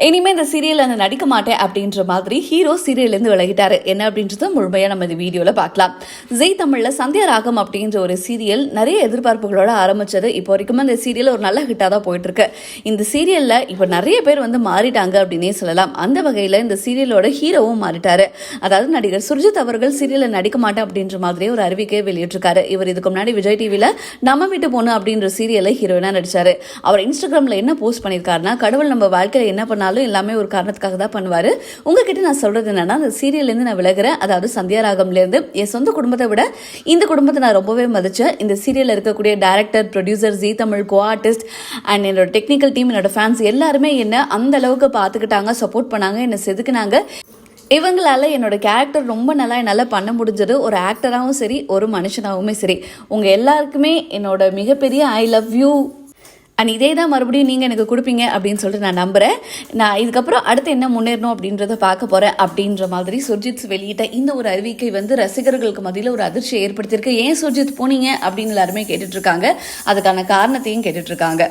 இனிமே இந்த சீரியல் நான் நடிக்க மாட்டேன் அப்படின்ற மாதிரி ஹீரோ சீரியல்லேருந்து விலகிட்டாரு. என்ன அப்படின்றத முழுமையாக நம்ம இந்த வீடியோவில் பார்க்கலாம். ஜெய் தமிழில் சந்தியா ராகம் அப்படின்ற ஒரு சீரியல் நிறைய எதிர்பார்ப்புகளோட ஆரம்பிச்சது. இப்போ வரைக்கும் அந்த சீரியல் ஒரு நல்ல ஹிட்டாக தான் போயிட்டு இருக்கு. இந்த சீரியலில் இப்போ நிறைய பேர் மாறிட்டாங்க அப்படின்னே சொல்லலாம். அந்த வகையில் இந்த சீரியலோட ஹீரோவும் மாறிட்டாரு. அதாவது நடிகர் சுர்ஜித் அவர்கள் சீரியலில் நடிக்க மாட்டேன் அப்படின்ற மாதிரியே ஒரு அறிவிக்கையை வெளியிட்டிருக்காரு. இவர் இதுக்கு முன்னாடி விஜய் டிவியில் நம்ம வீட்டு பொண்ணு அப்படின்ற சீரியலை ஹீரோயினா நடிச்சாரு. அவர் இன்ஸ்டாகிராமில் என்ன போஸ்ட் பண்ணியிருக்காருன்னா, கடவுள் நம்ம வாழ்க்கையில் என்ன பண்ணாலும் எல்லாமே ஒரு காரணத்துக்காக தான் பண்ணுவாரு. உங்ககிட்ட நான் சொல்றது என்னன்னா, அந்த சீரியல்ல இருந்து நான் விலகிறேன். அதாவது சந்தியா ராகம்ல இருந்து என் சொந்த குடும்பத்தை விட இந்த குடும்பத்தை நான் ரொம்பவே மதிச்சேன். இந்த சீரியல்ல இருக்கக்கூடிய director, producer, Zee Tamil co artist and என்னோட டெக்னிக்கல் டீம், என்னோட ஃபேன்ஸ் எல்லாருமே என்ன அந்த அளவுக்கு பார்த்துக்கிட்டாங்க, சப்போர்ட் பண்ணாங்க, என்ன செதுக்குனாங்க. இவங்களால என்னோட கேரக்டர் ரொம்ப நல்லா என்னால் பண்ண முடிஞ்சது. ஒரு ஆக்டராகவும் சரி, ஒரு மனுஷனாகவுமே சரி, உங்கள் எல்லாருக்குமே என்னோட மிகப்பெரிய ஐ லவ் யூ அண்ட் இதே தான் மறுபடியும் நீங்கள் எனக்கு கொடுப்பீங்க அப்படின்னு சொல்லிட்டு நான் நம்புகிறேன். நான் இதுக்கப்புறம் அடுத்து என்ன முன்னேறணும் அப்படின்றத பார்க்க போகிறேன் அப்படின்ற மாதிரி சுர்ஜித் வெளியிட்ட இந்த ஒரு அறிவிக்கை ரசிகர்களுக்கு மத்தியில் ஒரு அதிர்ச்சியை ஏற்படுத்தியிருக்கு. ஏன் சுர்ஜித் போனீங்க அப்படின்னு எல்லாருமே கேட்டுட்ருக்காங்க. அதுக்கான காரணத்தையும் கேட்டுட்ருக்காங்க.